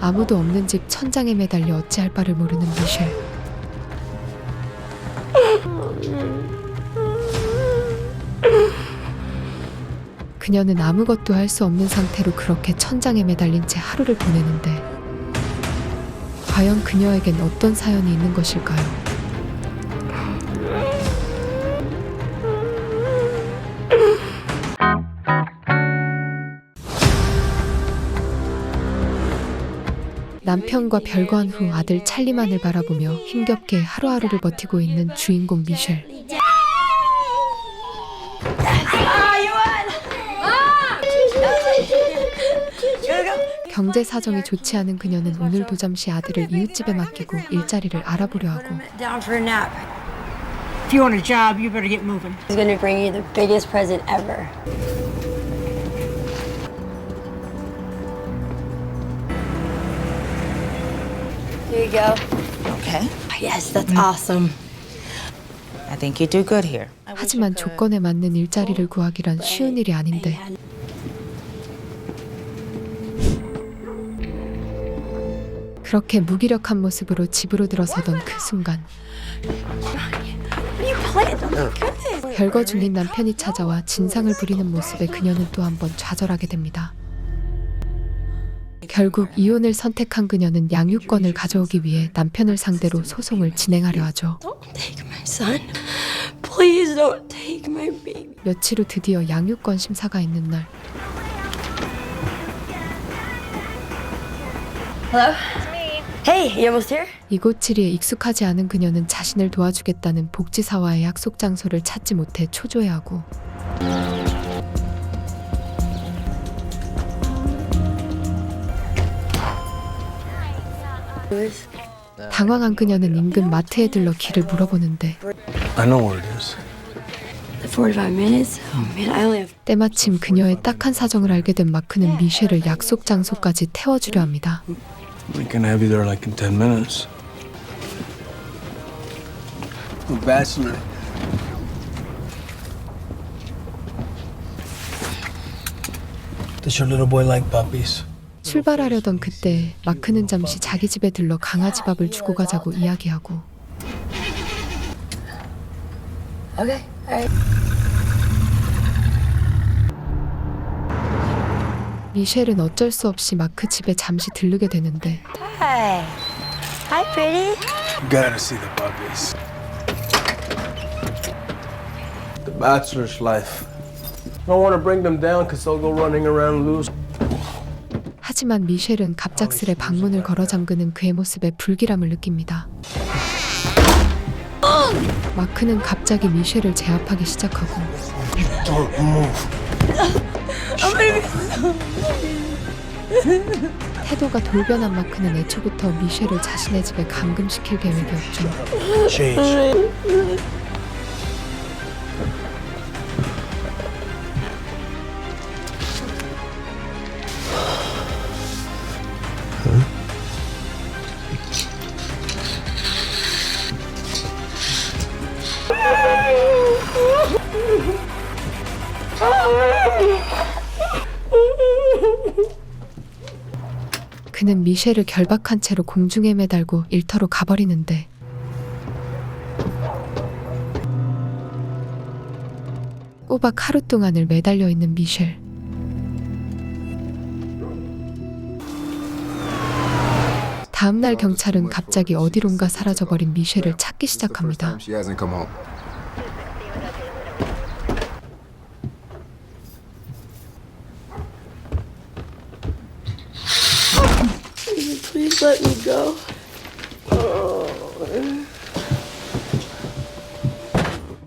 아무도 없는 집 천장에 매달려 어찌할 바를 모르는 미셸. 그녀는 아무것도 할 수 없는 상태로 그렇게 천장에 매달린 채 하루를 보내는데 과연 그녀에겐 어떤 사연이 있는 것일까요? 남편과 별거한 후 아들 찰리만을 바라보며 힘겹게 하루하루를 버티고 있는 주인공 미셸. 경제 사정이 좋지 않은 그녀는 오늘도 잠시 아들을 이웃집에 맡기고 일자리를 알아보려 하고 If you want a job, you better get moving. He's gonna bring you the biggest present ever. Here you go. Okay. Yes, that's awesome. I think you do good here. 하지만 조건에 맞는 일자리를 구하기란 쉬운 일이 아닌데 그렇게 무기력한 모습으로 집으로 들어서던 그 순간 별거 중인 남편이 찾아와 진상을 부리는 모습에 그녀는 또 한 번 좌절하게 됩니다. 결국 이혼을 선택한 그녀는 양육권을 가져오기 위해 남편을 상대로 소송을 진행하려 하죠. Don't take my son. Please don't take my baby. 며칠 후 드디어 양육권 심사가 있는 날 Hello? Hey, you almost here? 이곳 지리에 익숙하지 않은 그녀는 자신을 도와주겠다는 복지사와의 약속 장소를 찾지 못해 초조해하고 당황한 그녀는 인근 마트에 들러 길을 물어보는데 I know where it is. 45 minutes? Oh man, I only have... 때마침 그녀의 딱한 사정을 알게 된 마크는 미셸을 약속 장소까지 태워주려 합니다. We can have you there like in 10 minutes. The bachelor. Does your little boy like puppies? 출발하려던 그때 마크는 잠시 자기 집에 들러 강아지 밥을 주고 가자고 이야기하고 Okay, alright. 미셸은 어쩔 수 없이 마크 집에 잠시 들르게 되는데 Hi. Hi, pretty. You gotta see the puppies. The bachelor's life. Don't want to bring them down because they'll go running around loose. 하지만 미셸은 갑작스레 방문을 걸어 잠그는 그의 모습에 불길함을 느낍니다. 마크는 갑자기 미셸을 제압하기 시작하고 Don't move. 태도가 돌변한 마크는 애초부터 미셸을 자신의 집에 감금시킬 계획이었죠. Change. 그는 미셸을 결박한 채로 공중에 매달고 일터로 가버리는데 꼬박 하루 동안을 매달려 있는 미셸. 다음날 경찰은 갑자기 어디론가 사라져버린 미셸을 찾기 시작합니다. She hasn't come home. Please let me go.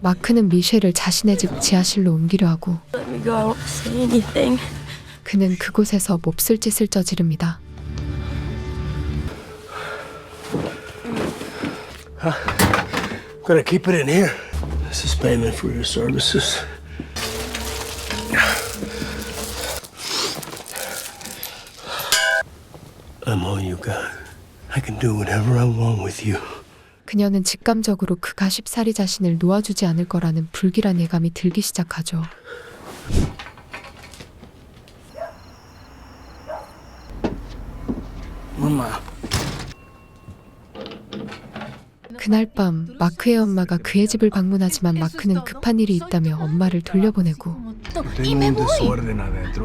마크는 미셸을 자신의 집 지하실로 옮기려 하고 Let me go. I won't say anything. 그는 그곳에서 몹쓸 짓을 저지릅니다. Gonna keep it in here. This is payment for your services. I'm all you got. I can do whatever I want with you. 그녀는 직감적으로 그가 쉽사리 자신을 놓아주지 않을 거라는 불길한 예감이 들기 시작하죠. Mama. 그날 밤 마크의 엄마가 그의 집을 방문하지만 마크는 급한 일이 있다며 엄마를 돌려보내고 Tengo un desorden adentro.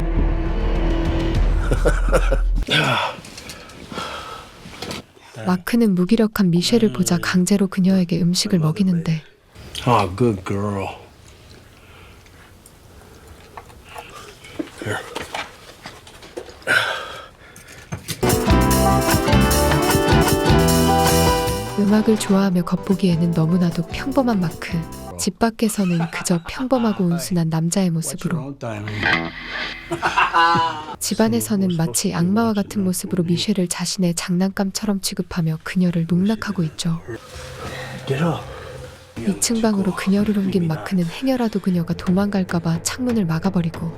마크는 무기력한 미셸을 보자 강제로 그녀에게 음식을 먹이는데 Oh, good girl. Here. 음악을 좋아하며 겉보기에는 너무나도 평범한 마크. 집 밖에서는 그저 평범하고 온순한 남자의 모습으로, Wrong timing. 집안에서는 마치 악마와 같은 모습으로 미셸을 자신의 장난감처럼 취급하며 그녀를 농락하고 있죠. Get up. 2층 방으로 그녀를 옮긴 마크는 행여라도 그녀가 도망갈까봐 창문을 막아버리고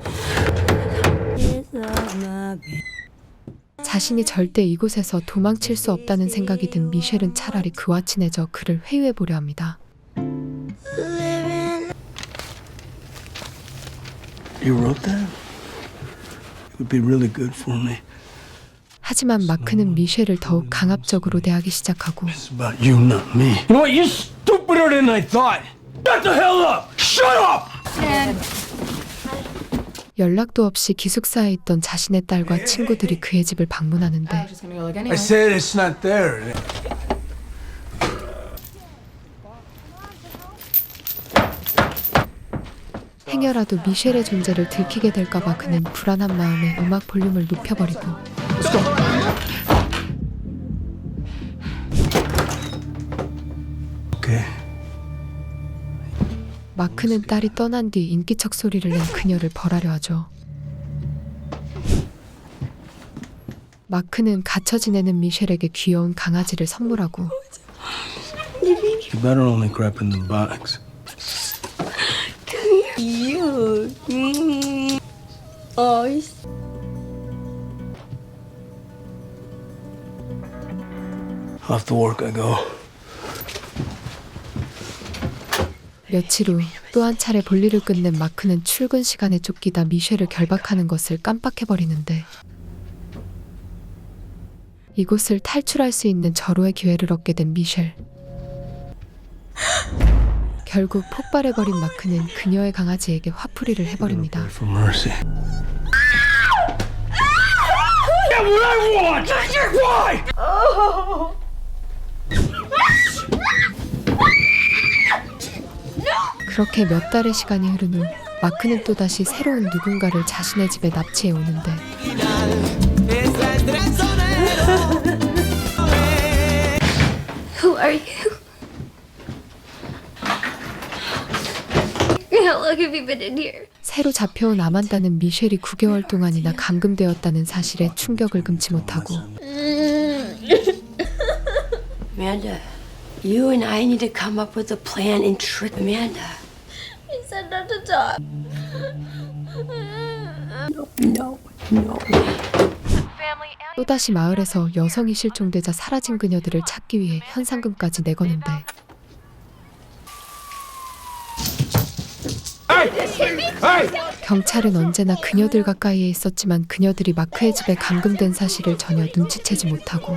자신이 절대 이곳에서 도망칠 수 없다는 생각이 든 미셸은 차라리 그와 친해져 그를 회유해보려 합니다. You wrote that? It would be really good for me. 하지만 마크는 미셸을 더욱 강압적으로 대하기 시작하고 It's about you, not me. You know what? You're stupider than I thought. Shut the hell up! Shut up! 연락도 없이 기숙사에 있던 자신의 딸과 친구들이 그의 집을 방문하는데 I said it's not there. 행여라도 미셸의 존재를 들키게 될까봐 그는 불안한 마음에 음악 볼륨을 높여버리고 Okay. 마크는 딸이 떠난 뒤 인기척 소리를 낸 그녀를 벌하려 하죠. 마크는 갇혀 지내는 미셸에게 귀여운 강아지를 선물하고 You better only crap in the box. Cute. Oh, Off to work I go. 며칠 후 또 한 차례 볼일을 끝낸 마크는 출근 시간에 쫓기다 미셸을 결박하는 것을 깜빡해버리는데 이곳을 탈출할 수 있는 절호의 기회를 얻게 된 미셸. 결국 폭발해버린 마크는 그녀의 강아지에게 화풀이를 해버립니다. Pray for mercy. Get what I want! Why? 그렇게 몇 달의 시간이 흐른 후 마크는 또다시 새로운 누군가를 자신의 집에 납치해 오는데 who are you? How long have you been in here? 새로 잡혀온 아만다는 미셸이 9개월 동안이나 감금되었다는 사실에 충격을 금치 못하고 Amanda, you and I need to come up with a plan and trick Amanda. He said not to talk. No. 또다시 마을에서 여성이 실종되자 사라진 그녀들을 찾기 위해 현상금까지 내거는데 경찰은 언제나 그녀들 가까이에 있었지만 그녀들이 마크의 집에 감금된 사실을 전혀 눈치채지 못하고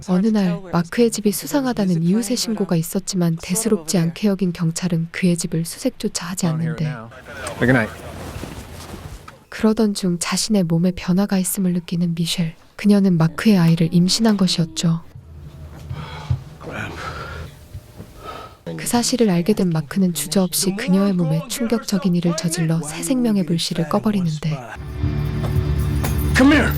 어느 날 마크의 집이 수상하다는 이웃의 신고가 있었지만 대수롭지 않게 여긴 경찰은 그의 집을 수색조차 하지 않는데 그러던 중 자신의 몸에 변화가 있음을 느끼는 미셸. 그녀는 마크의 아이를 임신한 것이었죠. 그 사실을 알게 된 마크는 주저없이 그녀의 몸에 충격적인 일을 저질러 새 생명의 불씨를 꺼버리는데 Come here.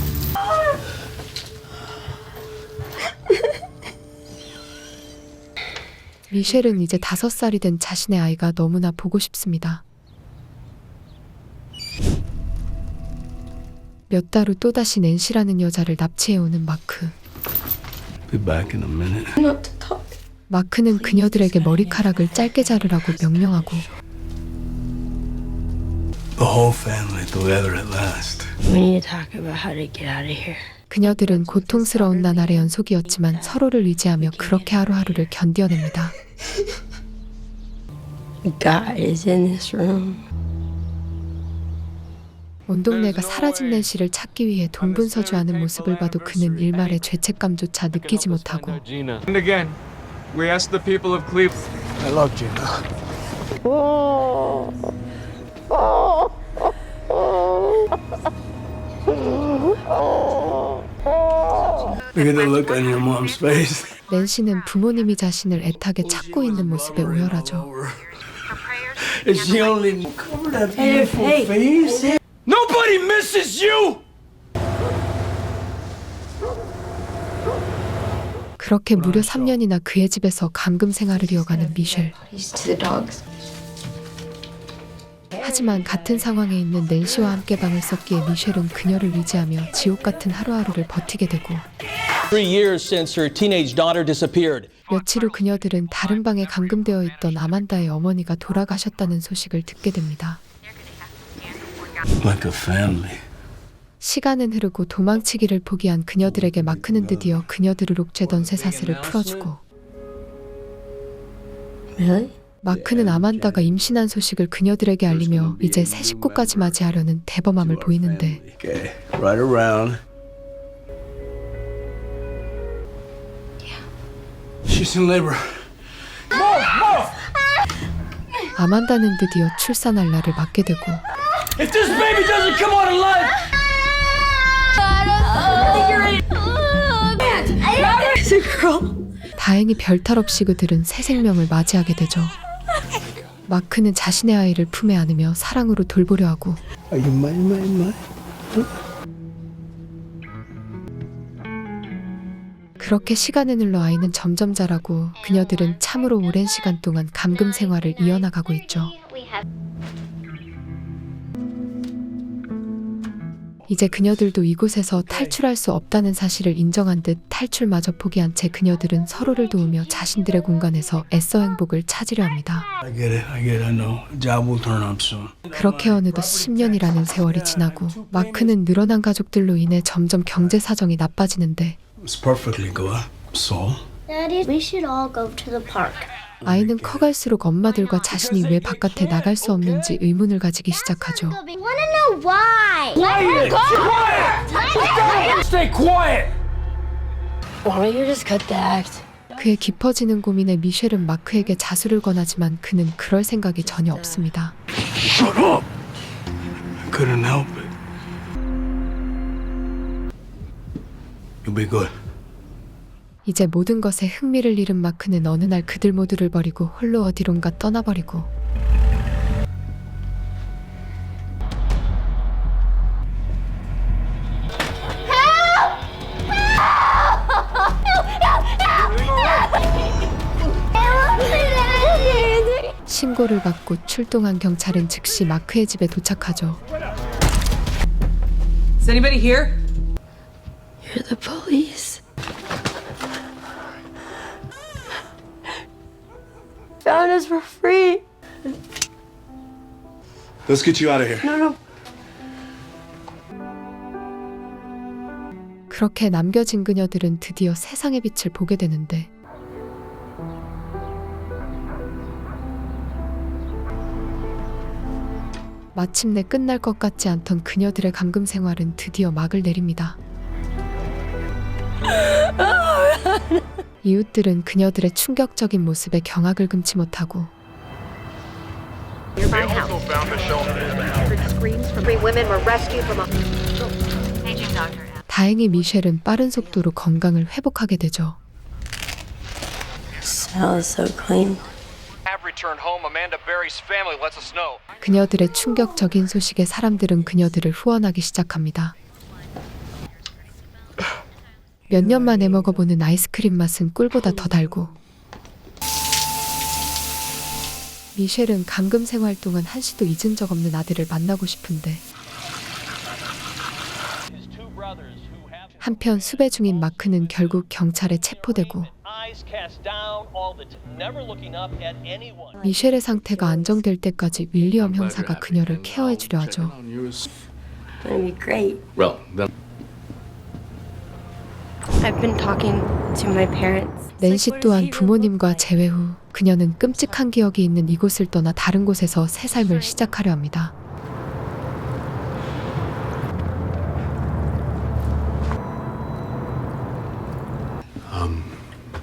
미셸은 이제 5살이 된 자신의 아이가 너무나 보고 싶습니다. 몇 달 후 또다시 낸시라는 여자를 납치해오는 마크. Be back in a minute. Not to talk. 마크는 그녀들에게 머리카락을 짧게 자르라고 명령하고 The whole family together at last. We need to talk about how to get out of here. 그녀들은 고통스러운 나날의 연속이었지만 서로를 의지하며 그렇게 하루하루를 견뎌냅니다. God is in this room. 온 동네가 사라진 낸시를 찾기 위해 동분서주하는 모습을 봐도 그는 일말의 죄책감조차 느끼지 못하고 Gina. And again, we ask the people of Cleveland. I love Gina. Look at the look on your mom's face. 낸시는 부모님이 자신을 애타게 찾고 있는 모습에 오열하죠. Is she only cover that beautiful face? Nobody misses you! 그렇게 무려 3년이나 그의 집에서 감금 생활을 이어가는 미셸. He's to the dogs. 하지만 같은 상황에 있는 낸시와 함께 방을 썼기에 미셸은 그녀를 의지하며 지옥 같은 하루하루를 버티게 되고 3 years since her teenage daughter disappeared. 며칠 후 그녀들은 다른 방에 감금되어 있던 아만다의 어머니가 돌아가셨다는 소식을 듣게 됩니다. Like a family. 시간은 흐르고 도망치기를 포기한 그녀들에게 마크는 드디어 그녀들을 옥죄던 쇠사슬을 풀어주고 Really? 마크는 아만다가 임신한 소식을 그녀들에게 알리며 이제 새 식구까지 맞이하려는 대범함을 보이는데 Okay, right around. She's in labor. 아만다는 드디어 출산할 날을 맞게 되고 If this baby doesn't come out alive, 다행히 별탈 없이 그들은 새 생명을 맞이하게 되죠. 마크는 자신의 아이를 품에 안으며 사랑으로 돌보려 하고 are you mine? 그렇게 시간은 흘러 아이는 점점 자라고 그녀들은 참으로 오랜 시간 동안 감금 생활을 이어나가고 있죠. 이제 그녀들도 이곳에서 탈출할 수 없다는 사실을 인정한 듯 탈출마저 포기한 채 그녀들은 서로를 도우며 자신들의 공간에서 애써 행복을 찾으려 합니다. I get it. I know. Job will turn up soon. 그렇게 어느덧 10년이라는 세월이 지나고 마크는 늘어난 가족들로 인해 점점 경제 사정이 나빠지는데 It's perfectly good. So? Daddy, we should all go to the park. 아이는 커갈수록 엄마들과 자신이 왜 바깥에 나갈 수 없는지 의문을 가지기 시작하죠. We want to know why. Let her go. Stay quiet! Why don't you just cut the act? 그의 깊어지는 고민에 미셸은 마크에게 자수를 권하지만 그는 그럴 생각이 전혀 없습니다. Shut up! I couldn't help it. You'll be good. 이제 모든 것에 흥미를 잃은 마크는 어느 날 그들 모두를 버리고 홀로 어디론가 떠나버리고 신고를 받고 출동한 경찰은 즉시 마크의 집에 도착하죠. Is anybody here? You're the police. Found us for free. Let's get you out of here. 그렇게 남겨진 그녀들은 드디어 세상의 빛을 보게 되는데 마침내 끝날 것 같지 않던 그녀들의 감금 생활은 드디어 막을 내립니다. 이웃들은 그녀들의 충격적인 모습에 경악을 금치 못하고 다행히 미셸은 빠른 속도로 건강을 회복하게 되죠. Smells so clean. 그녀들의 충격적인 소식에 사람들은 그녀들을 후원하기 시작합니다. 몇 년 만에 먹어보는 아이스크림 맛은 꿀보다 더 달고 미셸은 감금 생활 동안 한시도 잊은 적 없는 아들을 만나고 싶은데 한편 수배 중인 마크는 결국 경찰에 체포되고 미셸의 상태가 안정될 때까지 윌리엄 형사가 그녀를 케어해주려 하죠. It's gonna be great. Well, then. I've been talking to my parents. 낸시 또한 부모님과 재회 후 그녀는 끔찍한 기억이 있는 이곳을 떠나 다른 곳에서 새 삶을 시작하려 합니다.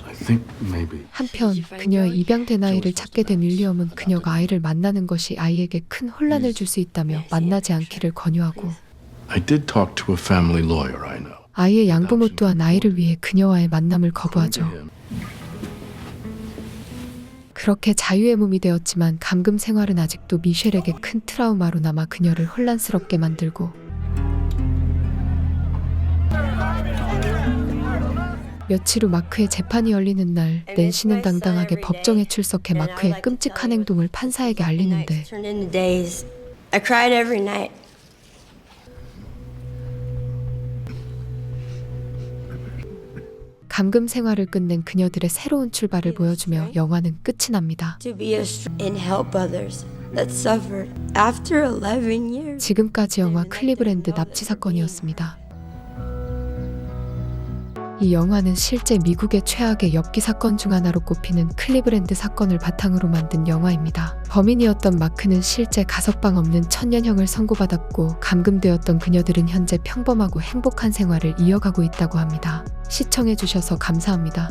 I think maybe. 한편 그녀의 입양된 아이를 찾게 된 윌리엄은 그녀가 아이를 만나는 것이 아이에게 큰 혼란을 줄 수 있다며 만나지 않기를 권유하고 I did talk to a family lawyer I know. 아이의 양부모 또한 아이를 위해 그녀와의 만남을 거부하죠. 그렇게 자유의 몸이 되었지만 감금 생활은 아직도 미셸에게 큰 트라우마로 남아 그녀를 혼란스럽게 만들고 며칠 후 마크의 재판이 열리는 날 낸시는 당당하게 법정에 출석해 마크의 끔찍한 행동을 판사에게 알리는데 Turned into days. I cried every night. 감금 생활을 끝낸 그녀들의 새로운 출발을 보여주며 영화는 끝이 납니다. To be and help others that suffered after 11 years. 지금까지 영화 클리브랜드 납치 사건이었습니다. 이 영화는 실제 미국의 최악의 엽기 사건 중 하나로 꼽히는 클리브랜드 사건을 바탕으로 만든 영화입니다. 범인이었던 마크는 실제 가석방 없는 천년형을 선고받았고 감금되었던 그녀들은 현재 평범하고 행복한 생활을 이어가고 있다고 합니다. 시청해주셔서 감사합니다.